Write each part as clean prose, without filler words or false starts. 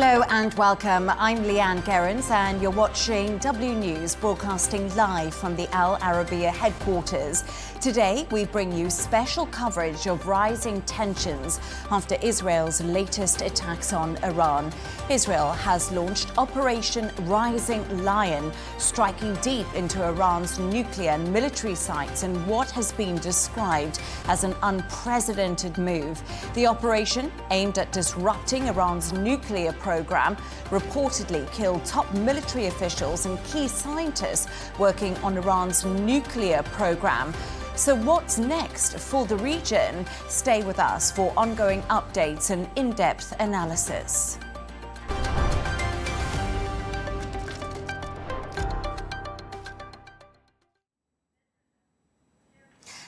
Hello and welcome. I'm Leigh-Ann Gerrans and you're watching W News, broadcasting live from the Al Arabiya headquarters. Today we bring you special coverage of rising tensions after Israel's latest attacks on Iran. Israel has launched Operation Rising Lion, striking deep into Iran's nuclear and military sites in what has been described as an unprecedented move. The operation, aimed at disrupting Iran's nuclear program, reportedly killed top military officials and key scientists working on Iran's nuclear program. So what's next for the region? Stay with us for ongoing updates and in-depth analysis.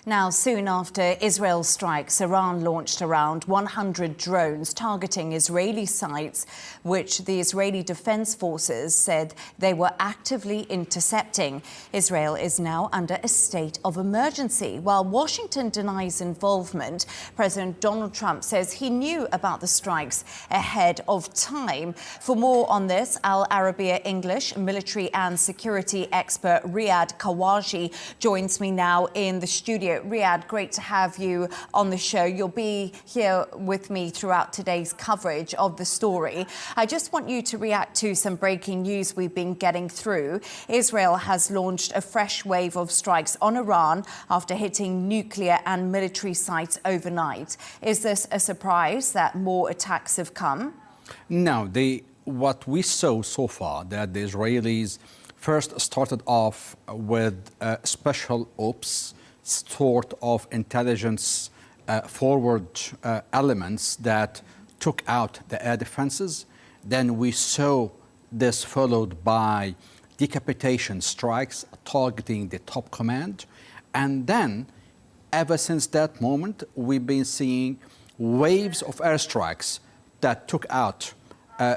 Now, soon after Israel's strikes, Iran launched around 100 drones targeting Israeli sites, which the Israeli Defense Forces said they were actively intercepting. Israel is now under a state of emergency. While Washington denies involvement, President Donald Trump says he knew about the strikes ahead of time. For more on this, Al Arabiya English military and security expert Riyad Kawaji joins me now in the studio. Riyad, great to have you on the show. You'll be here with me throughout today's coverage of the story. I just want you to react to some breaking news we've been getting through. Israel has launched a fresh wave of strikes on Iran after hitting nuclear and military sites overnight. Is this a surprise that more attacks have come? No, what we saw so far, that the Israelis first started off with special ops, sort of intelligence forward elements that took out the air defenses. Then we saw this followed by decapitation strikes targeting the top command. And then, ever since that moment, we've been seeing waves of airstrikes that took out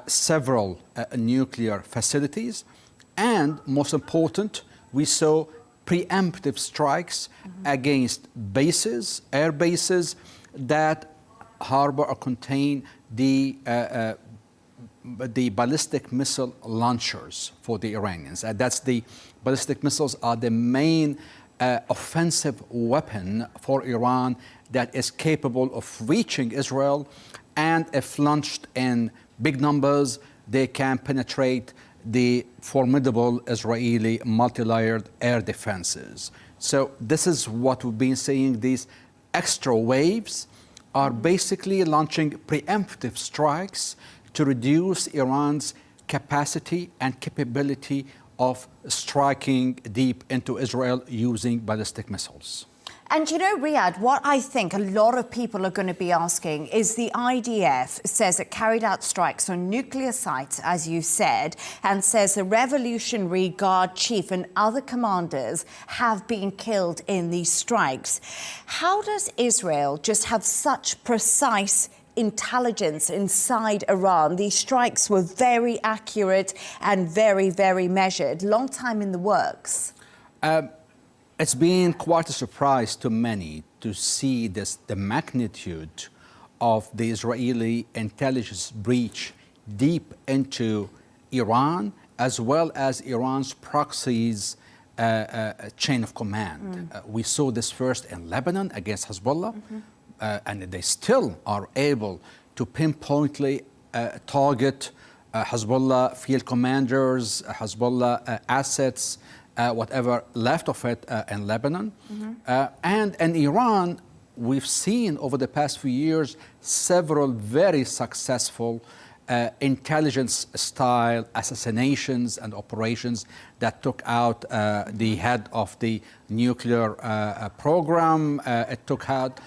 several nuclear facilities. And most important, we saw preemptive strikes against bases, air bases that harbor or contain the ballistic missile launchers for the Iranians. That's the ballistic missiles are the main offensive weapon for Iran that is capable of reaching Israel, and if launched in big numbers, they can penetrate the formidable Israeli multi-layered air defenses. So this is what we've been seeing. These extra waves are basically launching preemptive strikes to reduce Iran's capacity and capability of striking deep into Israel using ballistic missiles. And you know, Riyad, what I think a lot of people are going to be asking is the IDF says it carried out strikes on nuclear sites, as you said, and says the Revolutionary Guard chief and other commanders have been killed in these strikes. How does Israel just have such precise intelligence inside Iran? These strikes were very accurate and very, very measured. Long time in the works. It's been quite a surprise to many to see the magnitude of the Israeli intelligence breach deep into Iran, as well as Iran's proxies chain of command. We saw this first in Lebanon against Hezbollah, and they still are able to pinpointly target Hezbollah field commanders, Hezbollah assets, whatever left of it in Lebanon. And in Iran, we've seen over the past few years several very successful intelligence-style assassinations and operations that took out the head of the nuclear program. It took out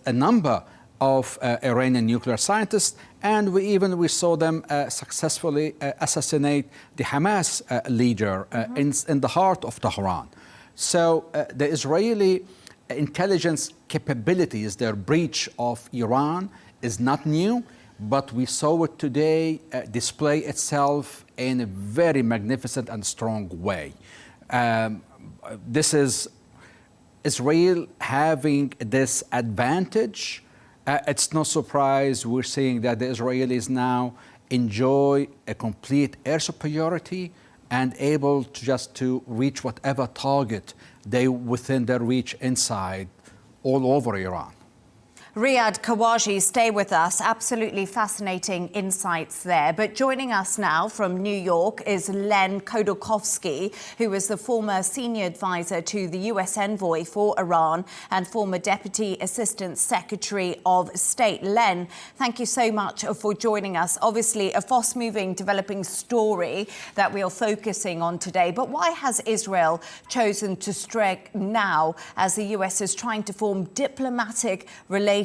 a number of Iranian nuclear scientists, and we saw them successfully assassinate the Hamas leader in the heart of Tehran. So the Israeli intelligence capabilities, their breach of Iran is not new, but we saw it today display itself in a very magnificent and strong way. This is Israel having this advantage. It's no surprise we're seeing that the Israelis now enjoy a complete air superiority and able to just to reach whatever target they within their reach inside all over Iran. Riyad Kawaji, stay with us. Absolutely fascinating insights there. But joining us now from New York is Len Khodorkovsky, who is the former senior advisor to the U.S. envoy for Iran and former Deputy Assistant Secretary of State. Len, thank you so much for joining us. Obviously, a fast-moving, developing story that we are focusing on today. But why has Israel chosen to strike now as the U.S. is trying to form diplomatic relations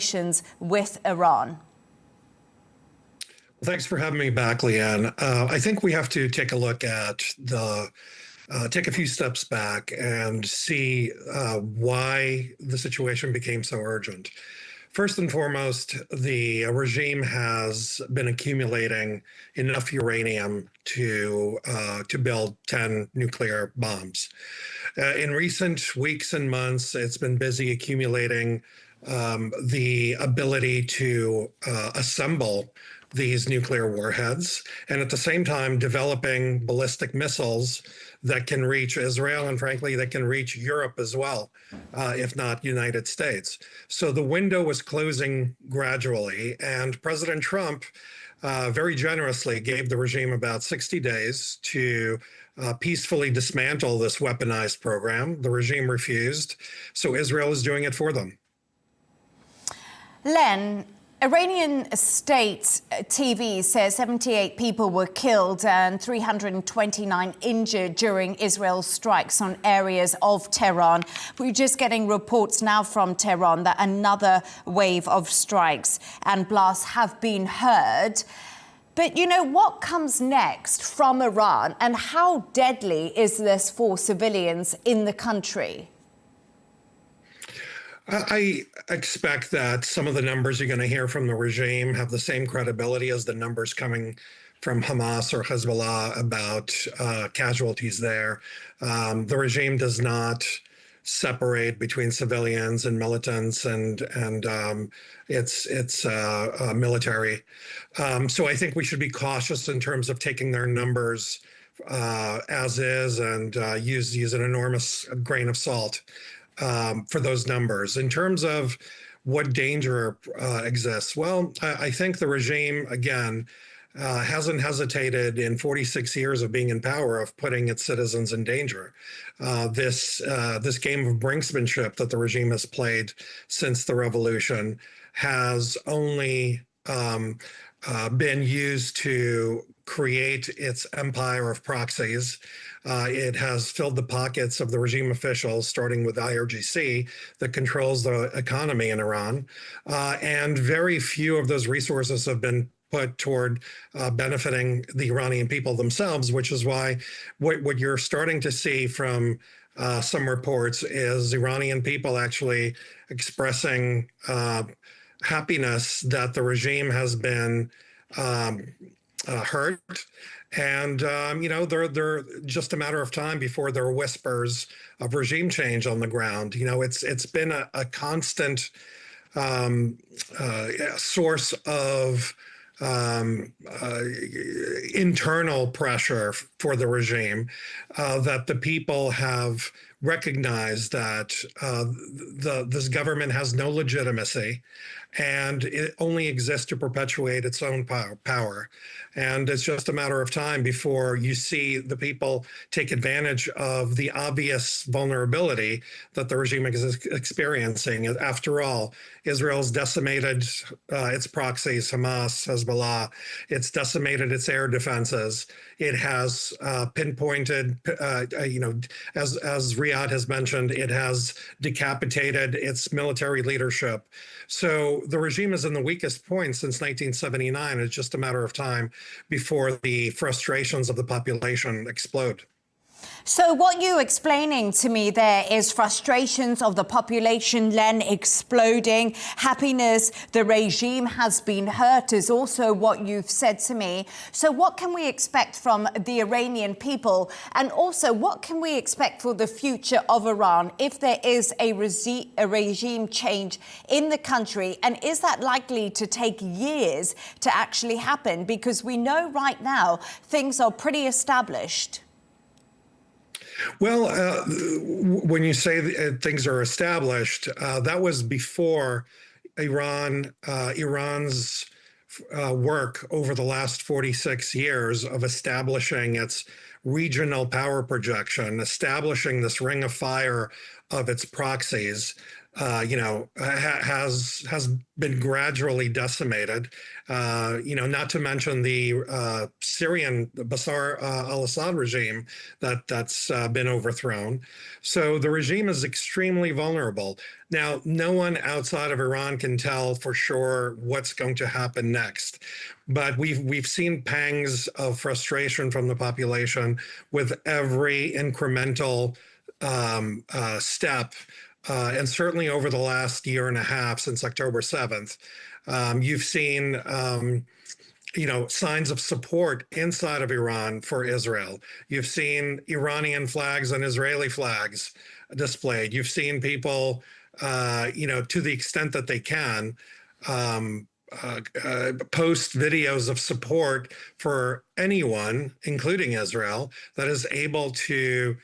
with Iran? Thanks for having me back, Leigh-Ann. I think we have to take a look at take a few steps back and see why the situation became so urgent. First and foremost, the regime has been accumulating enough uranium to build 10 nuclear bombs. In recent weeks and months, it's been busy accumulating the ability to assemble these nuclear warheads, and at the same time developing ballistic missiles that can reach Israel and frankly that can reach Europe as well, if not United States. So the window was closing gradually, and President Trump very generously gave the regime about 60 days to peacefully dismantle this weaponized program. The regime refused, so Israel is doing it for them. Len, Iranian state TV says 78 people were killed and 329 injured during Israel's strikes on areas of Tehran. We're just getting reports now from Tehran that another wave of strikes and blasts have been heard. But, you know, what comes next from Iran, and how deadly is this for civilians in the country? I expect that some of the numbers you're going to hear from the regime have the same credibility as the numbers coming from Hamas or Hezbollah about casualties there. The regime does not separate between civilians and militants and its military. So I think we should be cautious in terms of taking their numbers as is and use an enormous grain of salt for those numbers. In terms of what danger exists, well, I think the regime, again, hasn't hesitated in 46 years of being in power of putting its citizens in danger. This game of brinksmanship that the regime has played since the revolution has only been used to create its empire of proxies. It has filled the pockets of the regime officials, starting with IRGC, that controls the economy in Iran. And very few of those resources have been put toward benefiting the Iranian people themselves, which is why what you're starting to see from some reports is Iranian people actually expressing happiness that the regime has been hurt. And, you know, they're just a matter of time before there are whispers of regime change on the ground. You know, it's been a constant source of internal pressure for the regime that the people have recognized that this government has no legitimacy and it only exists to perpetuate its own power. And it's just a matter of time before you see the people take advantage of the obvious vulnerability that the regime is experiencing. After all, Israel's decimated its proxies, Hamas, Hezbollah. It's decimated its air defenses. It has pinpointed, you know, as Riyadh has mentioned, it has decapitated its military leadership. So the regime is in the weakest point since 1979. It's just a matter of time before the frustrations of the population explode. So what you're explaining to me there is frustrations of the population, Len, exploding, happiness, the regime has been hurt is also what you've said to me. So what can we expect from the Iranian people? And also, what can we expect for the future of Iran if there is a regime change in the country? And is that likely to take years to actually happen? Because we know right now things are pretty established. Well, when you say things are established, that was before Iran's work over the last 46 years of establishing its regional power projection, establishing this ring of fire of its proxies, has been gradually decimated. Not to mention the Syrian Bashar al-Assad regime that's been overthrown. So the regime is extremely vulnerable. Now, no one outside of Iran can tell for sure what's going to happen next. But we've seen pangs of frustration from the population with every incremental step. And certainly over the last year and a half since October 7th, you've seen, signs of support inside of Iran for Israel. You've seen Iranian flags and Israeli flags displayed. You've seen people, to the extent that they can, post videos of support for anyone, including Israel, that is able to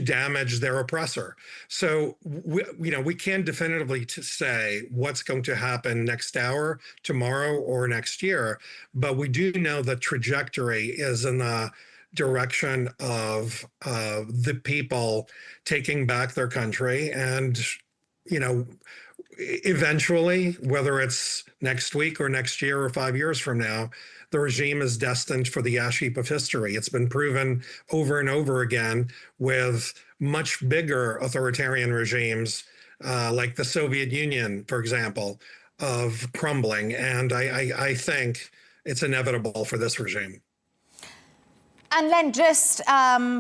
damage their oppressor. So we can't definitively say what's going to happen next hour, tomorrow, or next year, but we do know the trajectory is in the direction of the people taking back their country, and eventually, whether it's next week or next year or 5 years from now, the regime is destined for the ash heap of history. It's been proven over and over again with much bigger authoritarian regimes, like the Soviet Union, for example, of crumbling. And I think it's inevitable for this regime. And Len, just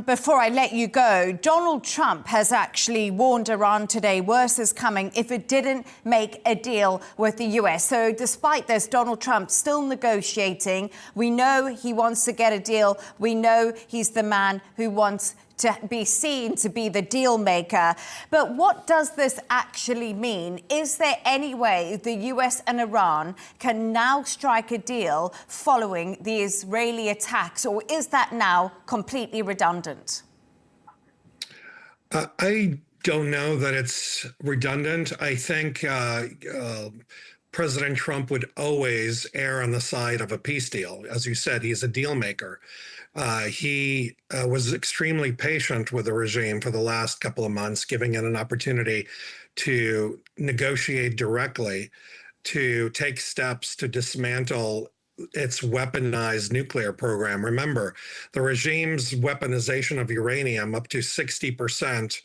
before I let you go, Donald Trump has actually warned Iran today worse is coming if it didn't make a deal with the US. So despite this, Donald Trump still negotiating. We know he wants to get a deal. We know he's the man who wants to be seen to be the deal maker. But what does this actually mean? Is there any way the US and Iran can now strike a deal following the Israeli attacks, or is that now completely redundant? I don't know that it's redundant. I think President Trump would always err on the side of a peace deal. As you said, he's a deal maker. He was extremely patient with the regime for the last couple of months, giving it an opportunity to negotiate directly, to take steps to dismantle its weaponized nuclear program. Remember, the regime's weaponization of uranium up to 60%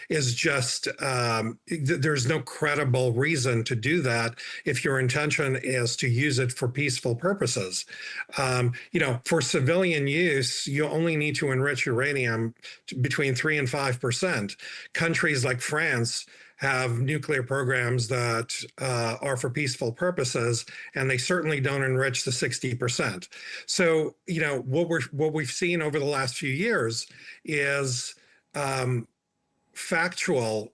is just, there's no credible reason to do that if your intention is to use it for peaceful purposes. For civilian use, you only need to enrich uranium between 3 and 5%. Countries like France have nuclear programs that are for peaceful purposes, and they certainly don't enrich the 60%. So, what we've seen over the last few years is factual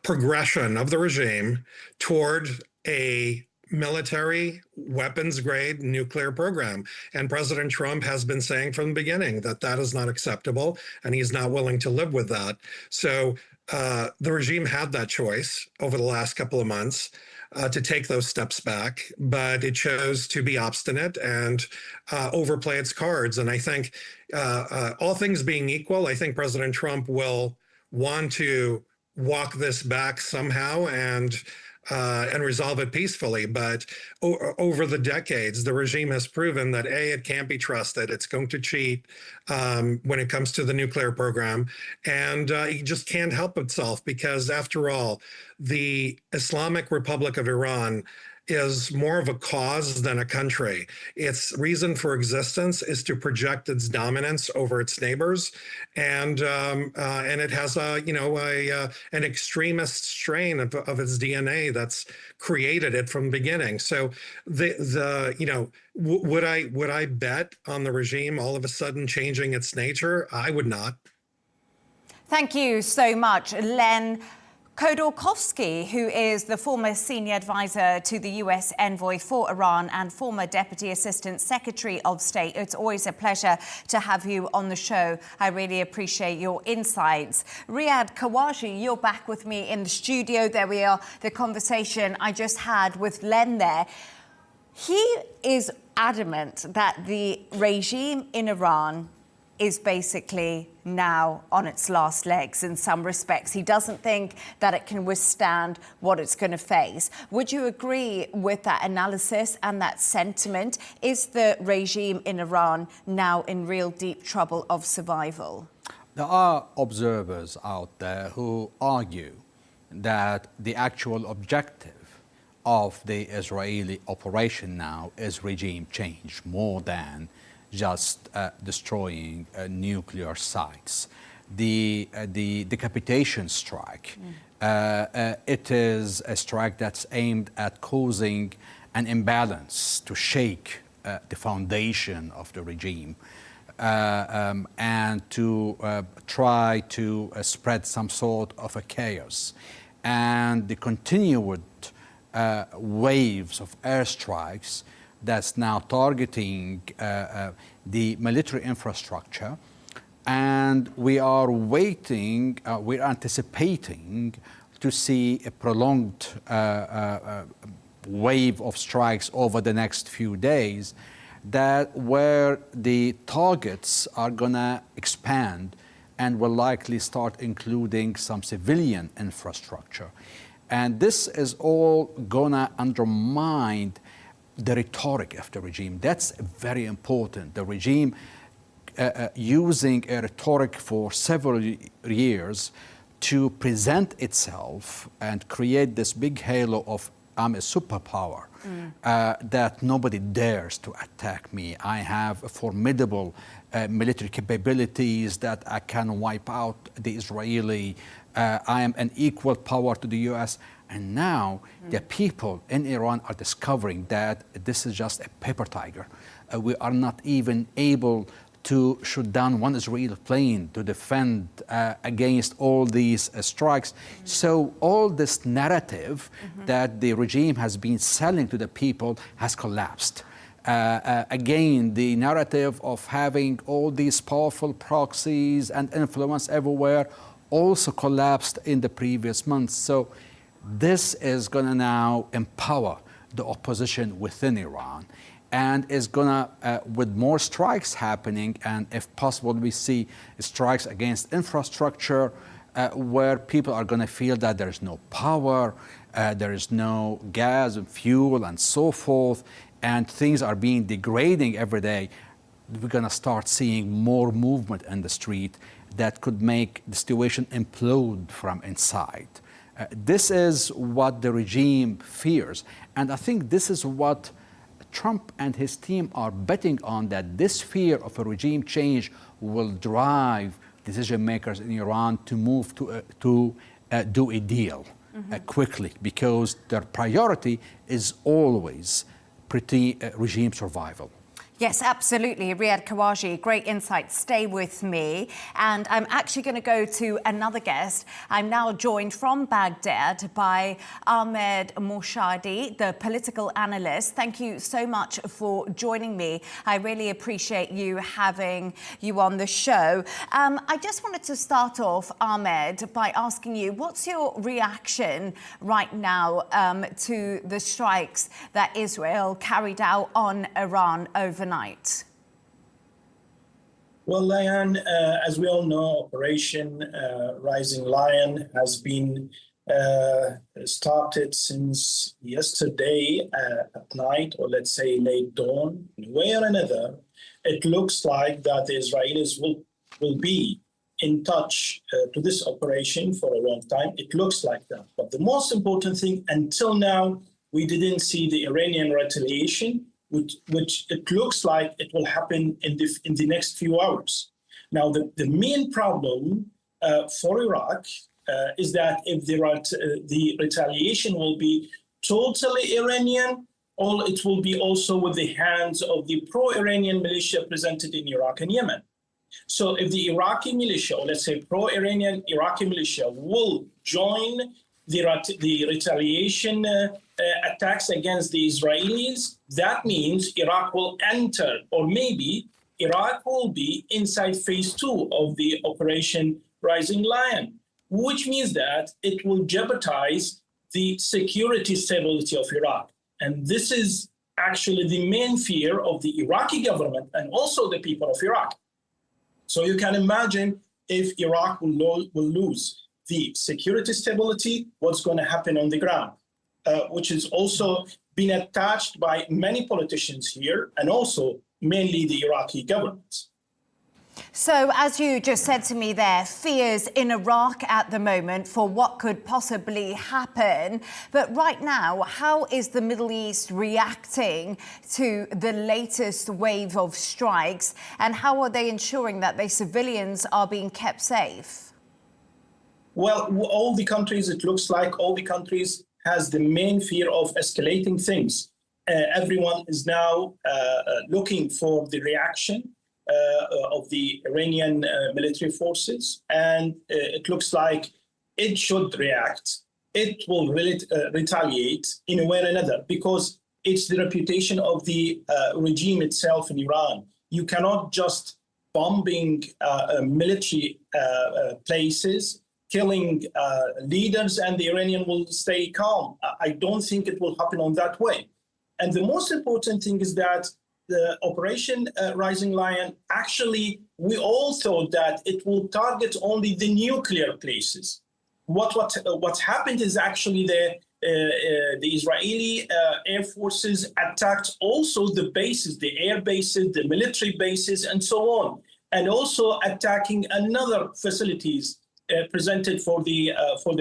progression of the regime toward a military weapons-grade nuclear program. And President Trump has been saying from the beginning that that is not acceptable, and he's not willing to live with that. So the regime had that choice over the last couple of months to take those steps back, but it chose to be obstinate and overplay its cards. And I think all things being equal, I think President Trump will want to walk this back somehow and resolve it peacefully. But over the decades, the regime has proven that A, it can't be trusted. It's going to cheat when it comes to the nuclear program. And it just can't help itself because, after all, the Islamic Republic of Iran is more of a cause than a country. Its reason for existence is to project its dominance over its neighbors, and it has an extremist strain of its DNA that's created it from the beginning. So would I bet on the regime all of a sudden changing its nature? I would not. Thank you so much, Len Khodorkovsky, who is the former senior advisor to the US envoy for Iran and former Deputy Assistant Secretary of State. It's always a pleasure to have you on the show. I really appreciate your insights. Riyad Kawaji, you're back with me in the studio. There we are, the conversation I just had with Len there. He is adamant that the regime in Iran is basically now on its last legs in some respects. He doesn't think that it can withstand what it's going to face. Would you agree with that analysis and that sentiment? Is the regime in Iran now in real deep trouble of survival? There are observers out there who argue that the actual objective of the Israeli operation now is regime change more than just destroying nuclear sites. The decapitation strike, it is a strike that's aimed at causing an imbalance to shake the foundation of the regime and to try to spread some sort of a chaos. And the continued waves of airstrikes that's now targeting the military infrastructure, and we are waiting, we're anticipating to see a prolonged wave of strikes over the next few days, that where the targets are gonna expand and will likely start including some civilian infrastructure. And this is all gonna undermine the rhetoric of the regime. That's very important. The regime using a rhetoric for several years to present itself and create this big halo of I'm a superpower, that nobody dares to attack me. I have formidable military capabilities that I can wipe out the Israeli. I am an equal power to the US. And now the people in Iran are discovering that this is just a paper tiger. We are not even able to shoot down one Israeli plane to defend against all these strikes. So all this narrative that the regime has been selling to the people has collapsed. Again, the narrative of having all these powerful proxies and influence everywhere also collapsed in the previous months. So this is going to now empower the opposition within Iran, and is going to, with more strikes happening, and if possible, we see strikes against infrastructure where people are going to feel that there's no power, there is no gas and fuel and so forth, and things are being degrading every day. We're going to start seeing more movement in the street that could make the situation implode from inside. This is what the regime fears. And I think this is what Trump and his team are betting on, that this fear of a regime change will drive decision makers in Iran to move to do a deal quickly, because their priority is always regime survival. Yes, absolutely. Riyad Kawaji, great insight. Stay with me. And I'm actually going to go to another guest. I'm now joined from Baghdad by Ahmed Roshdy, the political analyst. Thank you so much for joining me. I really appreciate you having you on the show. I just wanted to start off, Ahmed, by asking you, what's your reaction right now to the strikes that Israel carried out on Iran overnight? Well, Leigh-Ann, as we all know, Operation Rising Lion has been started since yesterday at night, or let's say late dawn. In a way or another, it looks like that the Israelis will be in touch to this operation for a long time. It looks like that. But the most important thing until now, we didn't see the Iranian retaliation, which it looks like it will happen in the next few hours. Now, the main problem for Iraq is that if the retaliation will be totally Iranian, or it will be also with the hands of the pro-Iranian militia present in Iraq and Yemen. So if the Iraqi militia, or let's say pro-Iranian Iraqi militia, will join the retaliation attacks against the Israelis, that means Iraq will enter, or maybe Iraq will be inside phase 2 of the Operation Rising Lion, which means that it will jeopardize the security stability of Iraq. And this is actually the main fear of the Iraqi government and also the people of Iraq. So you can imagine if Iraq will lose the security stability, what's going to happen on the ground, which is also been attached by many politicians here and also mainly the Iraqi government. So, as you just said to me there, fears in Iraq at the moment for what could possibly happen. But right now, how is the Middle East reacting to the latest wave of strikes? And how are they ensuring that their civilians are being kept safe? Well, all the countries, it looks like all the countries has the main fear of escalating things. Everyone is now looking for the reaction of the Iranian military forces, and it looks like it should react. It will retaliate in a way or another because it's the reputation of the regime itself in Iran. You cannot just bombing military places, killing leaders, and the Iranian will stay calm. I don't think it will happen on that way. And the most important thing is that the Operation Rising Lion, actually, we all thought that it will target only the nuclear places. What happened is actually the Israeli air forces attacked also the bases, the air bases, the military bases, and so on, and also attacking another facilities presented for the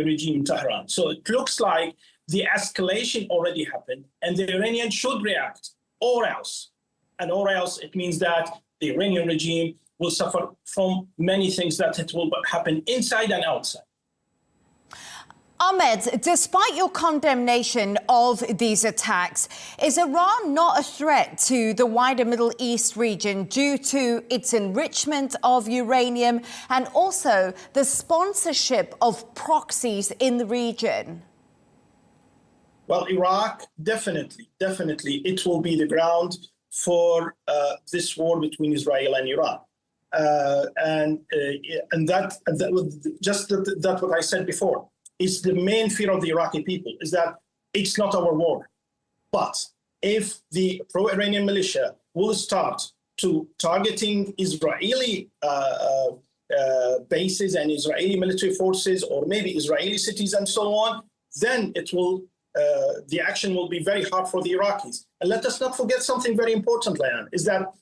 regime in Tehran. So it looks like the escalation already happened, and the Iranians should react, or else. And or else it means that the Iranian regime will suffer from many things that it will happen inside and outside. Ahmed, despite your condemnation of these attacks, is Iran not a threat to the wider Middle East region due to its enrichment of uranium and also the sponsorship of proxies in the region? Well, Iraq, definitely, it will be the ground for this war between Israel and Iran. And that what I said before. It's the main fear of the Iraqi people, is that it's not our war. But if the pro-Iranian militia will start to targeting Israeli bases and Israeli military forces, or maybe Israeli cities and so on, then it will the action will be very hard for the Iraqis. And let us not forget something very important, Leigh-Ann, is that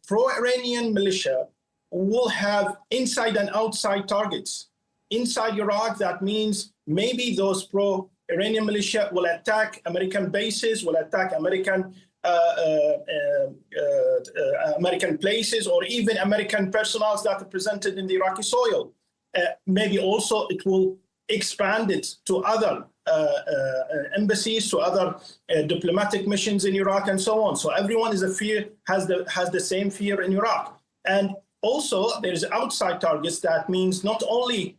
pro-Iranian militia will have inside and outside targets. Inside Iraq, that means maybe those pro-Iranian militia will attack American bases, will attack American places, or even American personnel that are presented in the Iraqi soil. Maybe also it will expand it to other embassies, to other diplomatic missions in Iraq, and so on. So everyone has the same fear in Iraq. And also there's outside targets. That means not only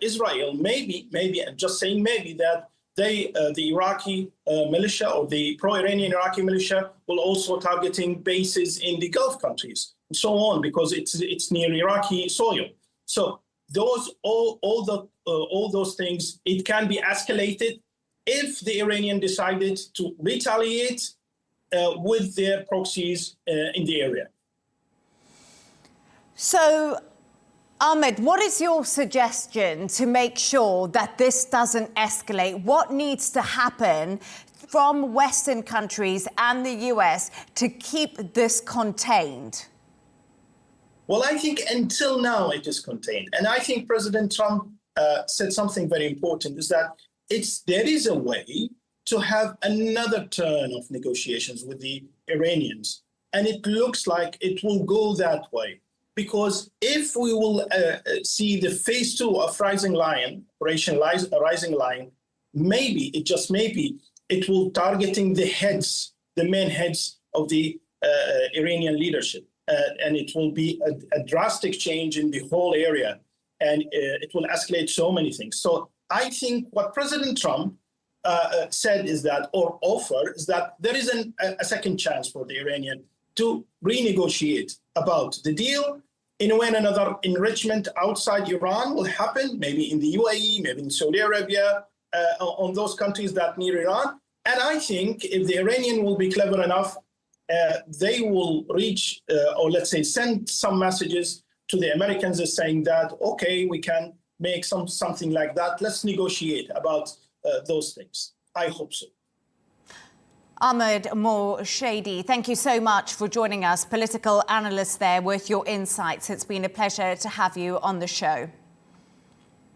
Israel, maybe, I'm just saying maybe, that the Iraqi militia or the pro-Iranian Iraqi militia will also targeting bases in the Gulf countries and so on, because it's near Iraqi soil. So all those things, it can be escalated if the Iranian decided to retaliate with their proxies in the area. So, Ahmed, what is your suggestion to make sure that this doesn't escalate? What needs to happen from Western countries and the US to keep this contained? Well, I think until now it is contained. And I think President Trump said something very important, is that there is a way to have another turn of negotiations with the Iranians. And it looks like it will go that way. Because if we will see the phase 2 of Rising Lion, Operation Rising Lion, maybe, just maybe, it will targeting the heads, the main heads of the Iranian leadership. And it will be a drastic change in the whole area. And it will escalate so many things. So I think what President Trump said is that, or offer, is that there is a second chance for the Iranian to renegotiate about the deal. In a way or another, enrichment outside Iran will happen, maybe in the UAE, maybe in Saudi Arabia, on those countries that near Iran. And I think if the Iranian will be clever enough, they will reach, or let's say send some messages to the Americans saying that, okay, we can make something like that. Let's negotiate about those things. I hope so. Ahmed Roshdy, thank you so much for joining us, political analyst there, with your insights. It's been a pleasure to have you on the show.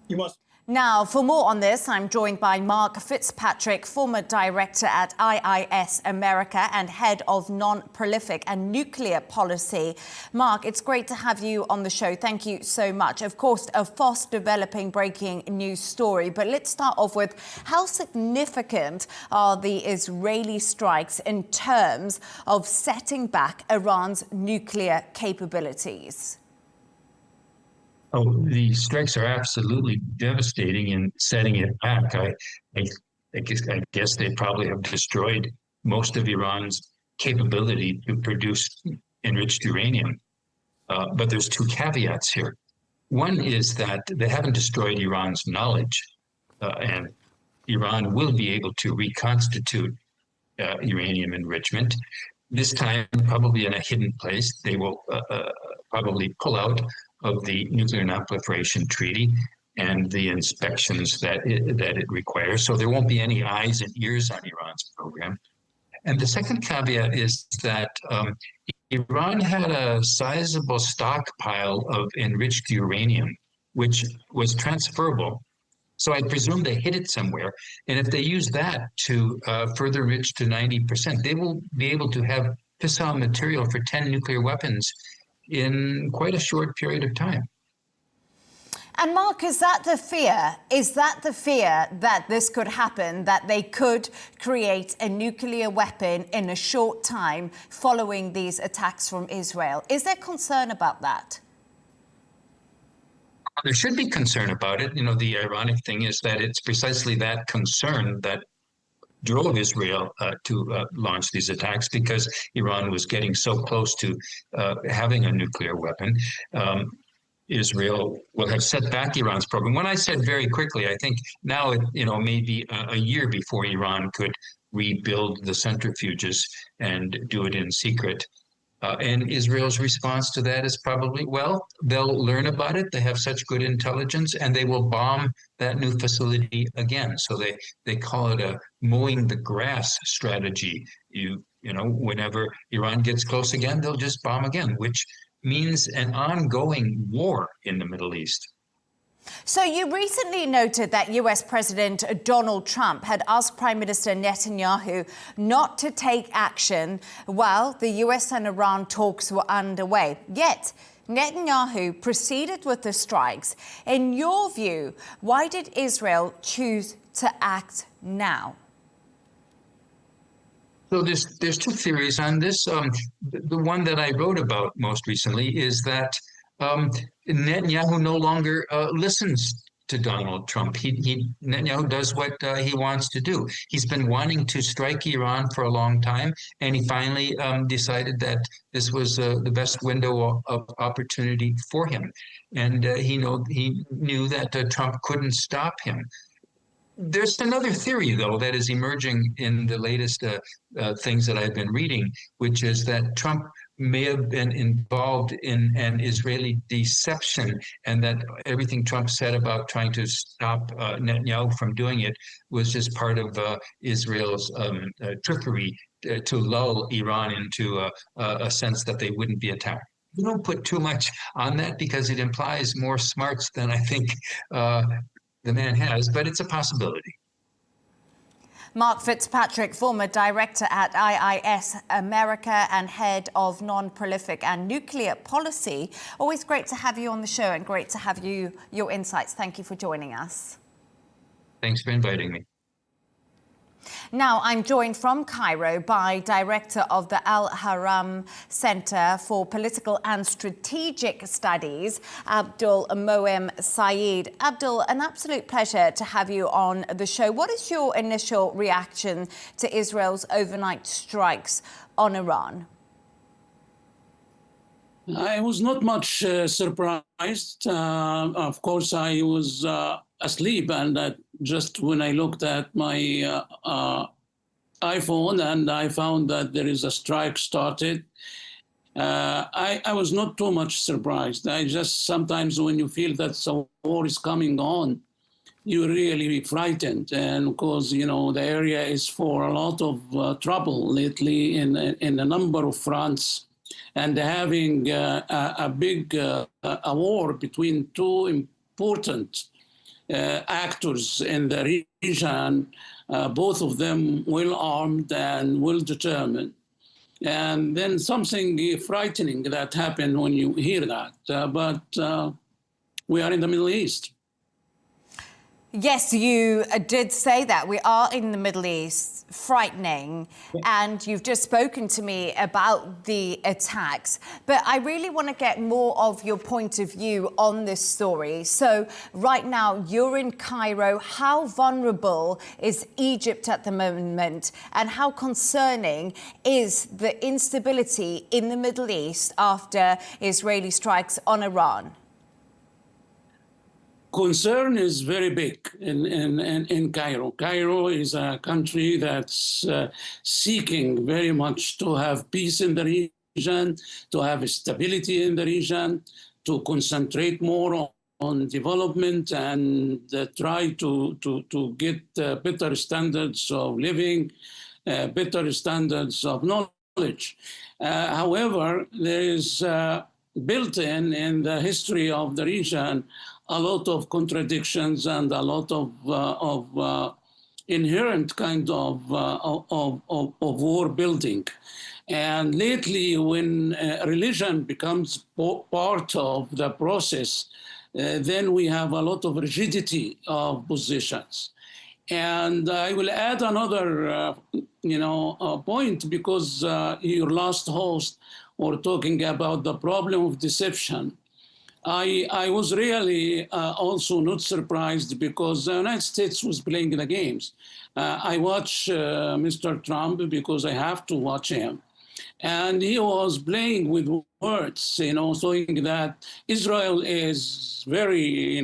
You must. Now, for more on this, I'm joined by Mark Fitzpatrick, former director at IIS America and head of non-prolific and nuclear policy. Mark, it's great to have you on the show. Thank you so much. Of course, a fast-developing breaking news story, but let's start off with how significant are the Israeli strikes in terms of setting back Iran's nuclear capabilities? Oh, the strikes are absolutely devastating in setting it back. I guess they probably have destroyed most of Iran's capability to produce enriched uranium. But there's two caveats here. One is that they haven't destroyed Iran's knowledge, and Iran will be able to reconstitute uranium enrichment. This time, probably in a hidden place. They will probably pull out of the Nuclear Non-Proliferation Treaty and the inspections that it requires. So there won't be any eyes and ears on Iran's program. And the second caveat is that Iran had a sizable stockpile of enriched uranium, which was transferable. So I presume they hid it somewhere. And if they use that to further enrich to 90%, they will be able to have fissile material for 10 nuclear weapons in quite a short period of time. And Mark, is that the fear? Is that the fear that this could happen, that they could create a nuclear weapon in a short time following these attacks from Israel? Is there concern about that? There should be concern about it. You know, the ironic thing is that it's precisely that concern that drove Israel to launch these attacks, because Iran was getting so close to having a nuclear weapon. Israel will have set back Iran's program. When I said very quickly, I think now it may be a year before Iran could rebuild the centrifuges and do it in secret. And Israel's response to that is probably, well, they'll learn about it. They have such good intelligence, and they will bomb that new facility again. So they call it a mowing the grass strategy. You know, whenever Iran gets close again, they'll just bomb again, which means an ongoing war in the Middle East. So you recently noted that US President Donald Trump had asked Prime Minister Netanyahu not to take action while the US and Iran talks were underway. Yet Netanyahu proceeded with the strikes. In your view, why did Israel choose to act now? So there's two theories on this. The one that I wrote about most recently is that Netanyahu no longer listens to Donald Trump. Netanyahu does what he wants to do. He's been wanting to strike Iran for a long time, and he finally decided that this was the best window of opportunity for him. And he knew that Trump couldn't stop him. There's another theory, though, that is emerging in the latest things that I've been reading, which is that Trump may have been involved in an Israeli deception, and that everything Trump said about trying to stop Netanyahu from doing it was just part of Israel's trickery to lull Iran into a sense that they wouldn't be attacked. We don't put too much on that because it implies more smarts than I think the man has, but it's a possibility. Mark Fitzpatrick, former director at IIS America and head of non-prolific and nuclear policy. Always great to have you on the show and great to have your insights. Thank you for joining us. Thanks for inviting me. Now, I'm joined from Cairo by Director of the Al-Haram Center for Political and Strategic Studies, Abdul Moem Saeed. Abdul, an absolute pleasure to have you on the show. What is your initial reaction to Israel's overnight strikes on Iran? I was not much surprised. Of course, I was asleep, and just when I looked at my iPhone and I found that there is a strike started, I was not too much surprised. I just sometimes when you feel that some war is coming on, you're really frightened. And of course, you know, the area is for a lot of trouble lately in a number of fronts. And having a big a war between two important actors in the region, both of them well armed and well determined. And then something frightening that happened when you hear that. But we are in the Middle East. Yes, you did say that. We are in the Middle East, frightening, and you've just spoken to me about the attacks. But I really want to get more of your point of view on this story. So right now, you're in Cairo. How vulnerable is Egypt at the moment? And how concerning is the instability in the Middle East after Israeli strikes on Iran? Concern is very big in Cairo. Cairo is a country that's seeking very much to have peace in the region, to have stability in the region, to concentrate more on development and try to get better standards of living, better standards of knowledge. However, there is built in the history of the region a lot of contradictions and a lot of inherent kind of war building. And lately, when religion becomes part of the process, then we have a lot of rigidity of positions. And I will add another, point, because your last host were talking about the problem of deception. I was really also not surprised because the United States was playing the games. I watch Mr. Trump because I have to watch him. And he was playing with words, saying that Israel is very,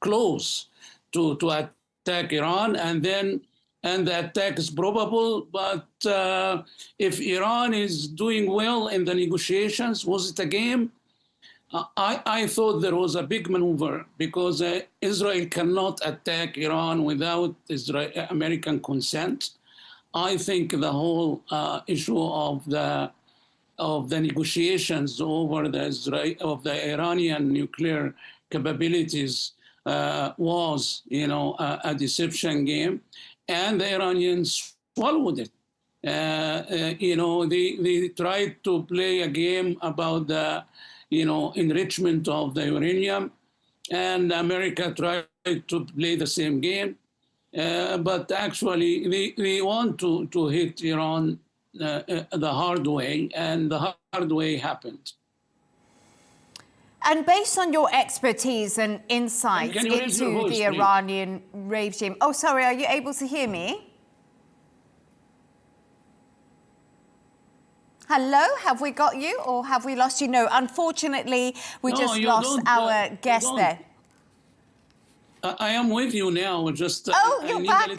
close to attack Iran, and the attack is probable. But if Iran is doing well in the negotiations, was it a game? I thought there was a big maneuver because Israel cannot attack Iran without American consent. I think the whole issue of the negotiations over the Iranian nuclear capabilities was, a deception game, and the Iranians swallowed it. They tried to play a game about the enrichment of the uranium, and America tried to play the same game. But actually, they want to hit Iran the hard way, and the hard way happened. And based on your expertise and insights into the Iranian regime... Oh, sorry, are you able to hear me? Hello, have we got you or have we lost you? No, unfortunately, we just lost our guest there. I am with you now. Just you're back.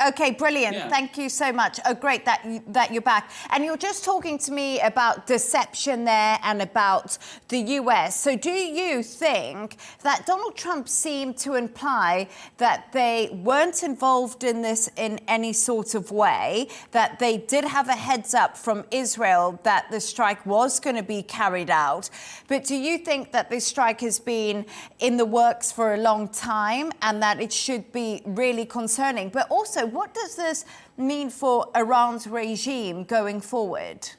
Okay, brilliant. Yeah. Thank you so much. Oh, great that you're back. And you're just talking to me about deception there and about the US. So do you think that Donald Trump seemed to imply that they weren't involved in this in any sort of way, that they did have a heads up from Israel that the strike was going to be carried out? But do you think that this strike has been in the works for a long time and that it should be really concerning? But also, what does this mean for Iran's regime going forward?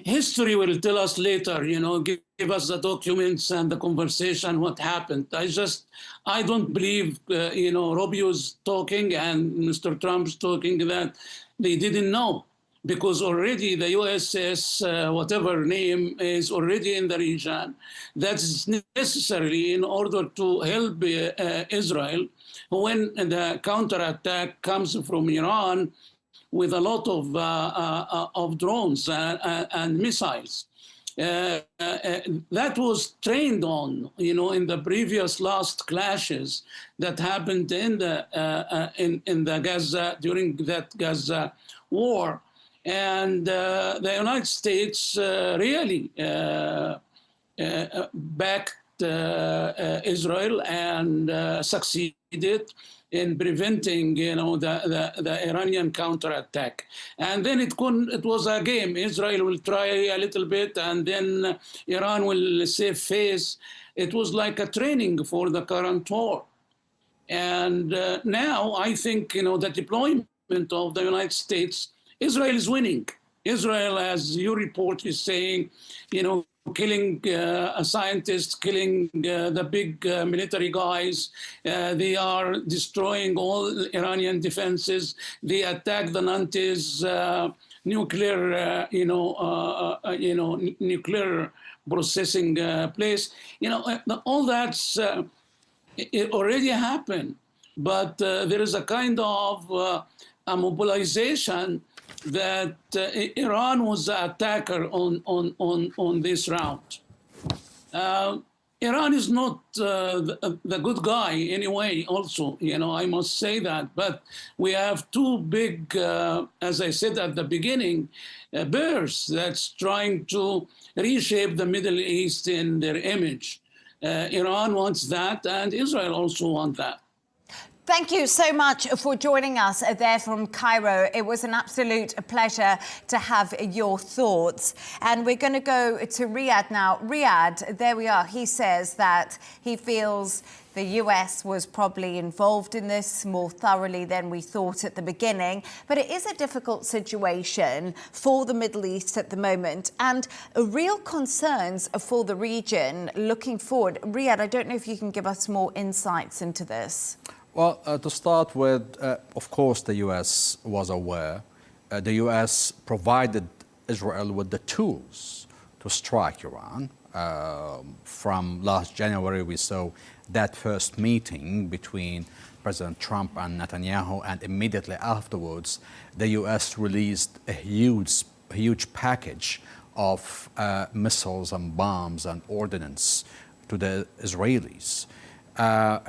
History will tell us later, give us the documents and the conversation, what happened. I don't believe, Rubio's talking and Mr. Trump's talking that they didn't know, because already the USS, whatever name, is already in the region. That's necessary in order to help Israel when the counterattack comes from Iran with a lot of drones and missiles. That was trained on, in the previous last clashes that happened in the Gaza, during that Gaza war. And the United States really backed Israel and succeeded in preventing, the Iranian counterattack. And then it was a game. Israel will try a little bit, and then Iran will save face. It was like a training for the current war. And now I think, the deployment of the United States, Israel is winning. Israel, as your report is saying, killing a scientist, killing the big military guys. They are destroying all Iranian defenses. They attack the Nantes nuclear, nuclear processing place. All that's it already happened. But there is a kind of a mobilization that Iran was the attacker on this round. Iran is not the good guy anyway, also, I must say that. But we have two big, as I said at the beginning, bears that's trying to reshape the Middle East in their image. Iran wants that, and Israel also wants that. Thank you so much for joining us there from Cairo. It was an absolute pleasure to have your thoughts. And we're going to go to Riyadh now. Riyadh, there we are. He says that he feels the US was probably involved in this more thoroughly than we thought at the beginning. But it is a difficult situation for the Middle East at the moment, and real concerns for the region looking forward. Riyadh, I don't know if you can give us more insights into this. Well, to start with, of course, the U.S. was aware. The U.S. provided Israel with the tools to strike Iran. From last January, we saw that first meeting between President Trump and Netanyahu, and immediately afterwards, the U.S. released a huge package of missiles and bombs and ordnance to the Israelis.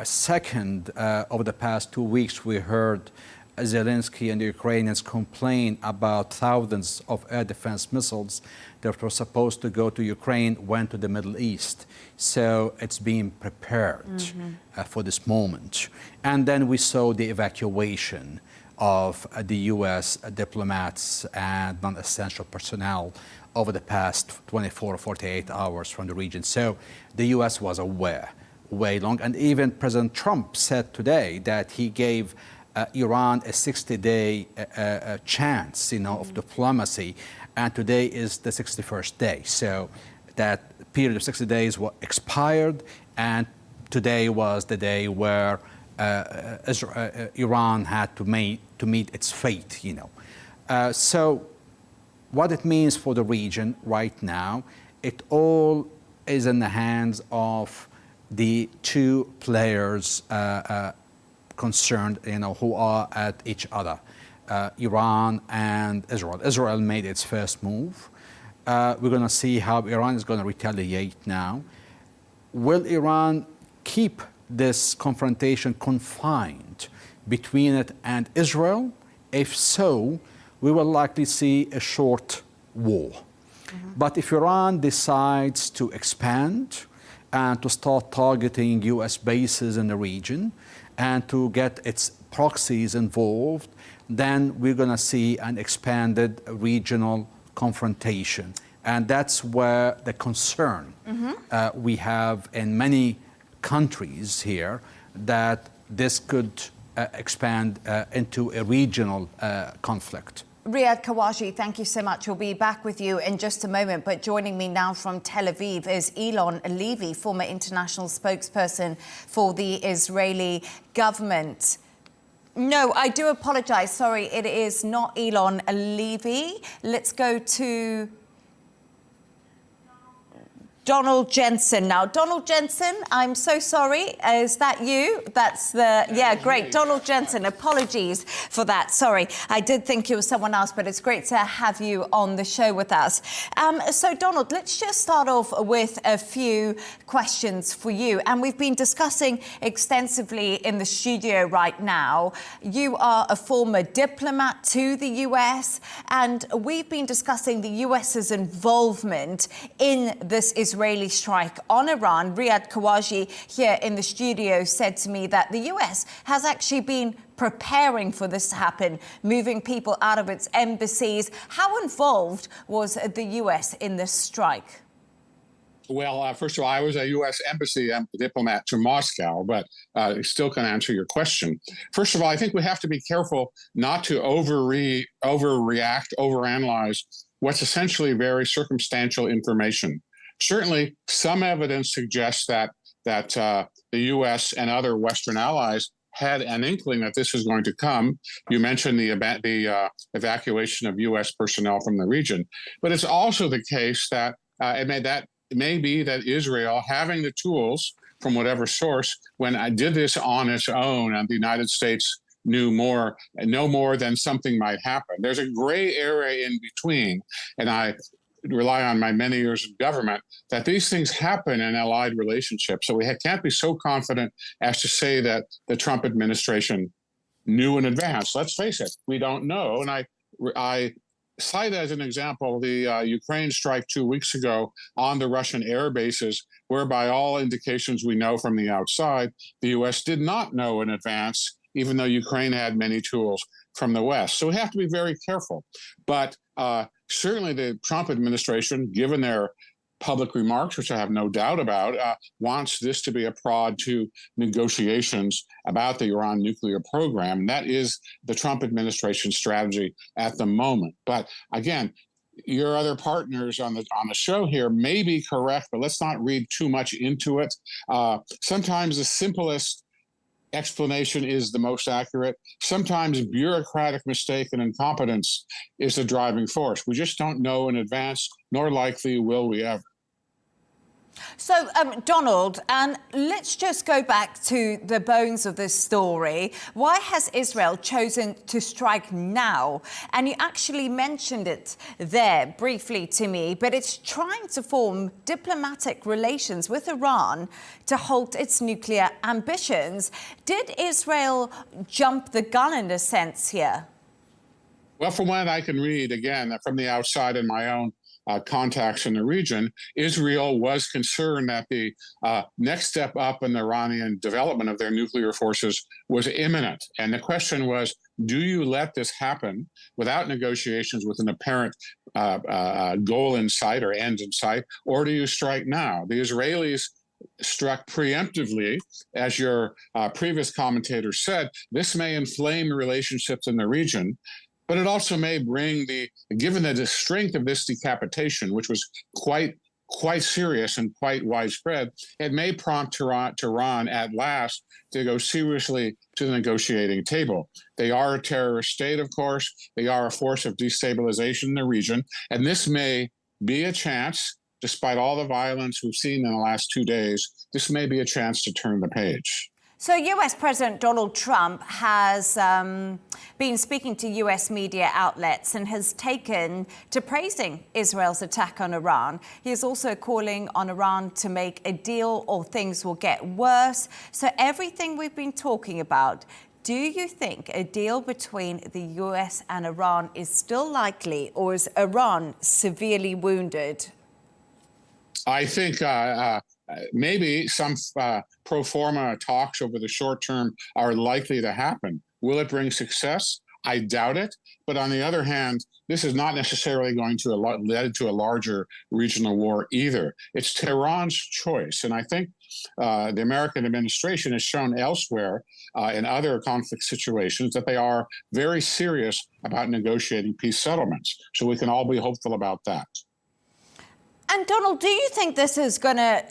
Second, over the past 2 weeks, we heard Zelensky and the Ukrainians complain about thousands of air defense missiles that were supposed to go to Ukraine went to the Middle East. So it's being prepared for this moment. And then we saw the evacuation of the U.S. diplomats and non-essential personnel over the past 24 or 48 hours from the region. So the U.S. was aware way long. And even President Trump said today that he gave Iran a 60-day chance, of diplomacy, and today is the 61st day. So that period of 60 days was expired, and today was the day where Iran had to meet its fate. So what it means for the region right now, it all is in the hands of the two players concerned, who are at each other, Iran and Israel. Israel made its first move. We're going to see how Iran is going to retaliate now. Will Iran keep this confrontation confined between it and Israel? If so, we will likely see a short war. But if Iran decides to expand and to start targeting U.S. bases in the region and to get its proxies involved, then we're going to see an expanded regional confrontation. And that's where the concern we have in many countries here, that this could expand into a regional conflict. Riyad Khawaji, thank you so much. We'll be back with you in just a moment. But joining me now from Tel Aviv is Eylon Levy, former international spokesperson for the Israeli government. No, I do apologize. Sorry, it is not Eylon Levy. Let's go to Donald Jensen now. Donald Jensen, I'm so sorry. Is that you? That's the... Yeah, great. Donald Jensen, apologies for that. Sorry, I did think it was someone else, but it's great to have you on the show with us. So, Donald, let's just start off with a few questions for you. And we've been discussing extensively in the studio right now. You are a former diplomat to the US, and we've been discussing the US's involvement in this Israeli strike on Iran. Riyad Khawaji here in the studio said to me that the US has actually been preparing for this to happen, moving people out of its embassies. How involved was the US in this strike? Well, first of all, I was a U.S. embassy diplomat to Moscow, but still can answer your question. First of all, I think we have to be careful not to overreact, overanalyze what's essentially very circumstantial information. Certainly, some evidence suggests that the U.S. and other Western allies had an inkling that this is going to come. You mentioned the evacuation of U.S. personnel from the region, but it's also the case that it may be that Israel, having the tools from whatever source, when I did this on its own, and the United States knew no more than something might happen. There's a gray area in between, and I rely on my many years of government that these things happen in allied relationships. So we can't be so confident as to say that the Trump administration knew in advance. Let's face it, we don't know. And I cite as an example the Ukraine strike 2 weeks ago on the Russian air bases, where by all indications we know from the outside, the U.S. did not know in advance, even though Ukraine had many tools from the West. So we have to be very careful. But certainly the Trump administration, given their public remarks, which I have no doubt about, wants this to be a prod to negotiations about the Iran nuclear program. That is the Trump administration strategy at the moment. But again, your other partners on the show here may be correct, but let's not read too much into it. Sometimes the simplest explanation is the most accurate. Sometimes bureaucratic mistake and incompetence is the driving force. We just don't know in advance, nor likely will we ever. So, Donald, and let's just go back to the bones of this story. Why has Israel chosen to strike now? And you actually mentioned it there briefly to me, but it's trying to form diplomatic relations with Iran to halt its nuclear ambitions. Did Israel jump the gun in a sense here? Well, from what I can read, again, from the outside in my own contacts in the region, Israel was concerned that the next step up in the Iranian development of their nuclear forces was imminent. And the question was, do you let this happen without negotiations with an apparent goal in sight or end in sight, or do you strike now? The Israelis struck preemptively, as your previous commentator said. This may inflame relationships in the region, but it also may bring given the strength of this decapitation, which was quite serious and quite widespread, it may prompt Tehran at last to go seriously to the negotiating table. They are a terrorist state, of course. They are a force of destabilization in the region. And this may be a chance, despite all the violence we've seen in the last 2 days, this may be a chance to turn the page. So US President Donald Trump has been speaking to US media outlets and has taken to praising Israel's attack on Iran. He is also calling on Iran to make a deal or things will get worse. So everything we've been talking about, do you think a deal between the US and Iran is still likely, or is Iran severely wounded? I think maybe some pro forma talks over the short term are likely to happen. Will it bring success? I doubt it. But on the other hand, this is not necessarily going to lead to a larger regional war either. It's Tehran's choice. And I think the American administration has shown elsewhere in other conflict situations that they are very serious about negotiating peace settlements. So we can all be hopeful about that. And Donald, do you think this is going to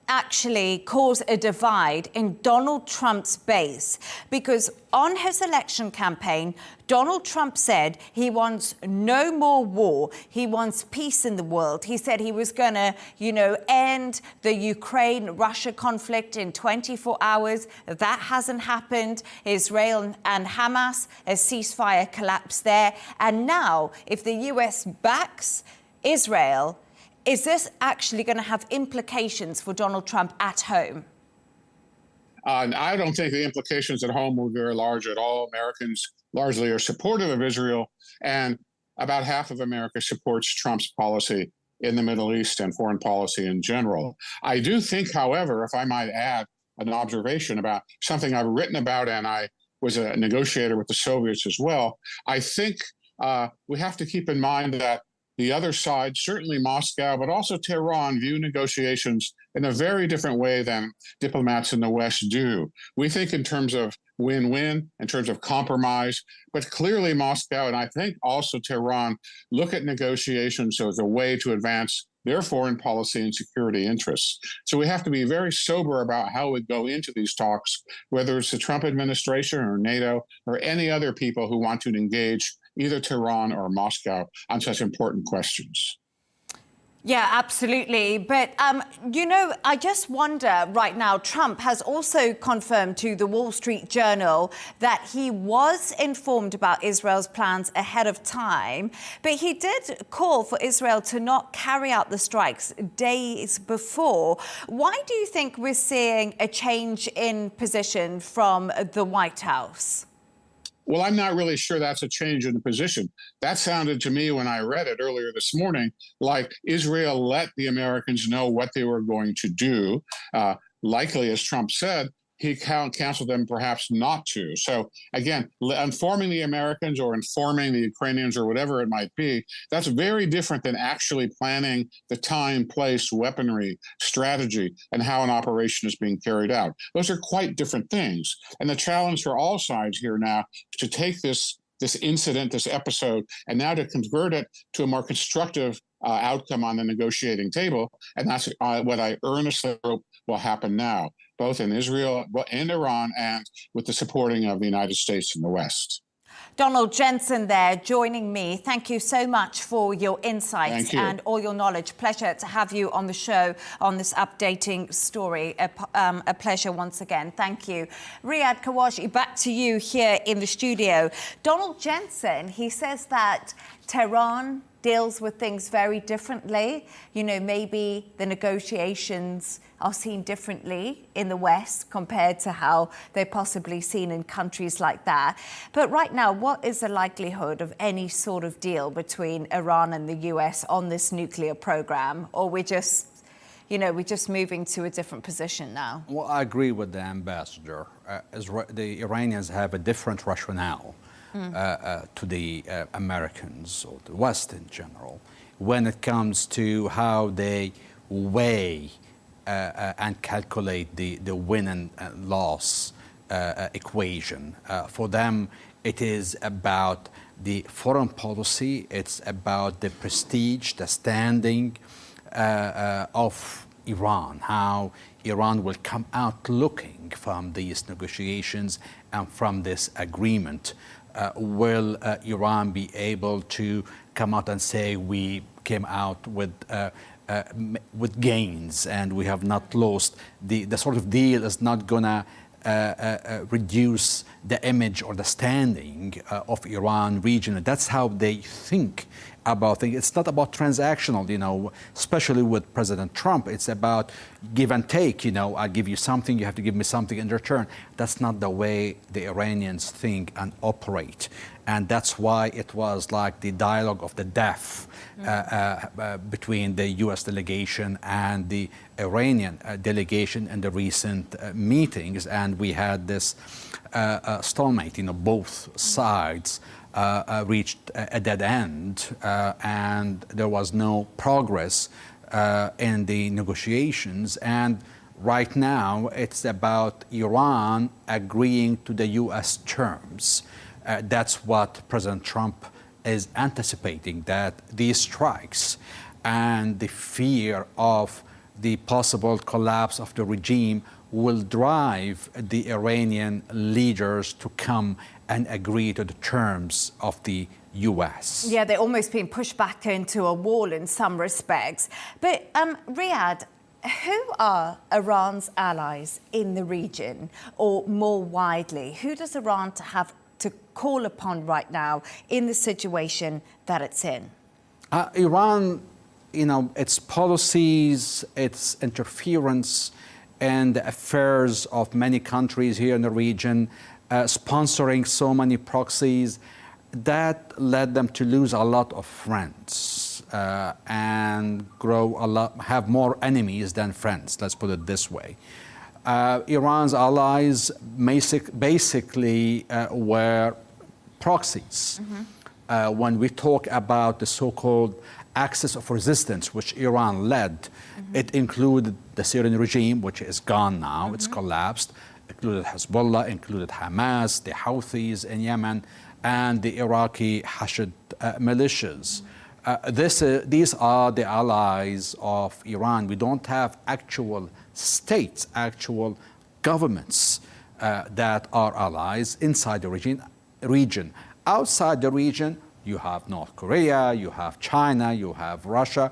actually cause a divide in Donald Trump's base? Because on his election campaign, Donald Trump said he wants no more war. He wants peace in the world. He said he was going to, end the Ukraine-Russia conflict in 24 hours. That hasn't happened. Israel and Hamas, a ceasefire collapsed there. And now, if the US backs Israel, is this actually going to have implications for Donald Trump at home? I don't think the implications at home will be very large at all. Americans largely are supportive of Israel, and about half of America supports Trump's policy in the Middle East and foreign policy in general. I do think, however, if I might add an observation about something I've written about, and I was a negotiator with the Soviets as well, I think we have to keep in mind that the other side, certainly Moscow, but also Tehran, view negotiations in a very different way than diplomats in the West do. We think in terms of win-win, in terms of compromise, but clearly Moscow, and I think also Tehran, look at negotiations as a way to advance their foreign policy and security interests. So we have to be very sober about how we go into these talks, whether it's the Trump administration or NATO or any other people who want to engage either Tehran or Moscow on such important questions. Yeah, absolutely. But, I just wonder right now, Trump has also confirmed to the Wall Street Journal that he was informed about Israel's plans ahead of time. But he did call for Israel to not carry out the strikes days before. Why do you think we're seeing a change in position from the White House? Well, I'm not really sure that's a change in the position. That sounded to me when I read it earlier this morning like Israel let the Americans know what they were going to do. Likely, as Trump said, he counseled them perhaps not to. So again, informing the Americans or informing the Ukrainians or whatever it might be, that's very different than actually planning the time, place, weaponry, strategy, and how an operation is being carried out. Those are quite different things. And the challenge for all sides here now is to take this incident, this episode, and now to convert it to a more constructive outcome on the negotiating table. And that's what I earnestly hope will happen now, both in Israel and Iran, and with the supporting of the United States and the West. Donald Jensen there joining me. Thank you so much for your insights and all your knowledge. Pleasure to have you on the show on this updating story. A pleasure once again. Thank you. Riyad Kawashi, back to you here in the studio. Donald Jensen, he says that Tehran deals with things very differently. Maybe the negotiations are seen differently in the West compared to how they're possibly seen in countries like that. But right now, what is the likelihood of any sort of deal between Iran and the US on this nuclear program? Or we're just moving to a different position now? Well, I agree with the ambassador. The Iranians have a different rationale to the Americans or the West in general when it comes to how they weigh and calculate the win and loss equation. For them, it is about the foreign policy, it's about the prestige, the standing of Iran, how Iran will come out looking from these negotiations and from this agreement. Will Iran be able to come out and say we came out with gains and we have not lost? The sort of deal is not gonna reduce the image or the standing of Iran regionally. That's how they think about things. It's not about transactional, especially with President Trump. It's about give and take, I give you something, you have to give me something in return. That's not the way the Iranians think and operate. And that's why it was like the dialogue of the deaf between the U.S. delegation and the Iranian delegation in the recent meetings. And we had this stalemate, both sides reached a dead end, and there was no progress in the negotiations. And right now, it's about Iran agreeing to the U.S. terms. That's what President Trump is anticipating, that these strikes and the fear of the possible collapse of the regime will drive the Iranian leaders to come and agree to the terms of the U.S. Yeah, they're almost being pushed back into a wall in some respects. But Riyadh, who are Iran's allies in the region, or more widely? Who does Iran have to call upon right now in the situation that it's in? Iran, its policies, its interference in the affairs of many countries here in the region, sponsoring so many proxies, that led them to lose a lot of friends and have more enemies than friends, let's put it this way. Iran's allies basically were proxies. When we talk about the so-called axis of resistance, which Iran led, it included the Syrian regime, which is gone now, it's collapsed, included Hezbollah, included Hamas, the Houthis in Yemen, and the Iraqi Hashid militias. These are the allies of Iran. We don't have actual states, actual governments that are allies inside the region. Outside the region, you have North Korea, you have China, you have Russia.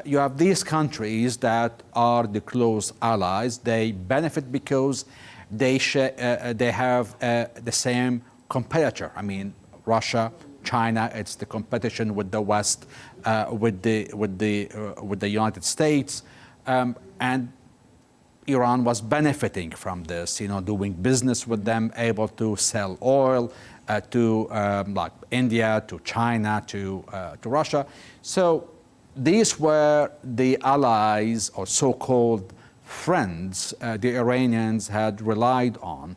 You have these countries that are the close allies. They benefit because they have the same competitor. I mean, Russia, China, it's the competition with the West, with the United States, and Iran was benefiting from this, doing business with them, able to sell oil to like India, to China, to Russia. So these were the allies or so-called friends the Iranians had relied on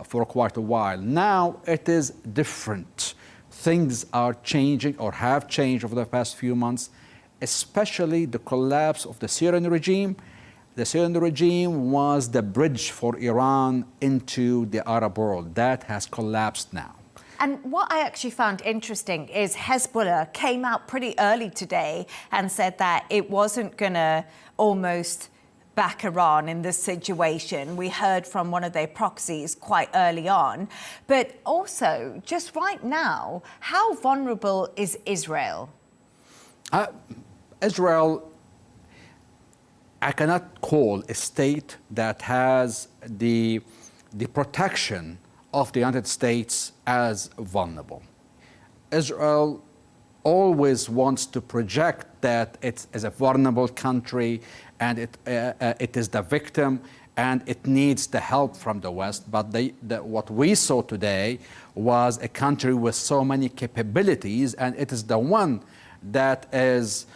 for quite a while. Now it is different. Things are changing or have changed over the past few months, especially the collapse of the Syrian regime. The Syrian regime was the bridge for Iran into the Arab world. That has collapsed now. And what I actually found interesting is Hezbollah came out pretty early today and said that it wasn't going to almost back Iran in this situation. We heard from one of their proxies quite early on. But also, just right now, how vulnerable is Israel? Israel, I cannot call a state that has the protection of the United States as vulnerable. Israel always wants to project that it is a vulnerable country and it is the victim and it needs the help from the West. But what we saw today was a country with so many capabilities, and it is the one that is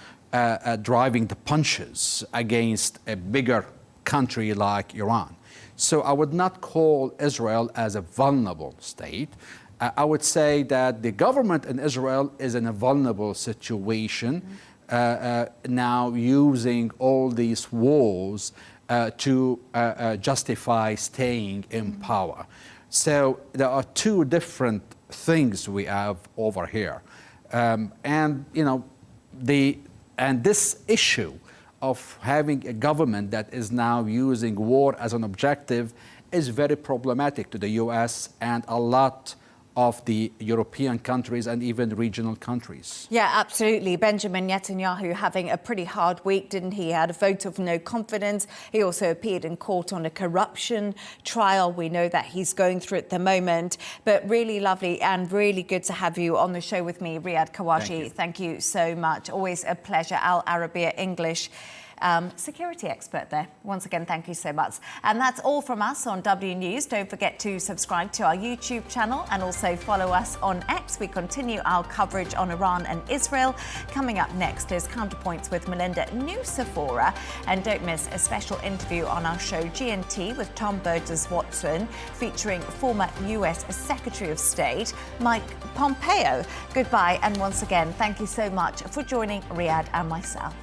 driving the punches against a bigger country like Iran. So I would not call Israel as a vulnerable state. I would say that the government in Israel is in a vulnerable situation now, using all these wars to justify staying in power. So there are two different things we have over here. And this issue of having a government that is now using war as an objective is very problematic to the U.S. and a lot of the European countries and even regional countries. Yeah, absolutely. Benjamin Netanyahu having a pretty hard week, didn't he? He had a vote of no confidence. He also appeared in court on a corruption trial. We know that he's going through at the moment. But really lovely and really good to have you on the show with me, Riyad Kawashi. Thank you so much. Always a pleasure. Al Arabiya English. Security expert there. Once again, thank you so much. And that's all from us on W News. Don't forget to subscribe to our YouTube channel and also follow us on X. We continue our coverage on Iran and Israel. Coming up next is Counterpoints with Melinda Nusafora. And don't miss a special interview on our show GNT with Tom Burgess-Watson, featuring former US Secretary of State Mike Pompeo. Goodbye, and once again, thank you so much for joining Riyad and myself.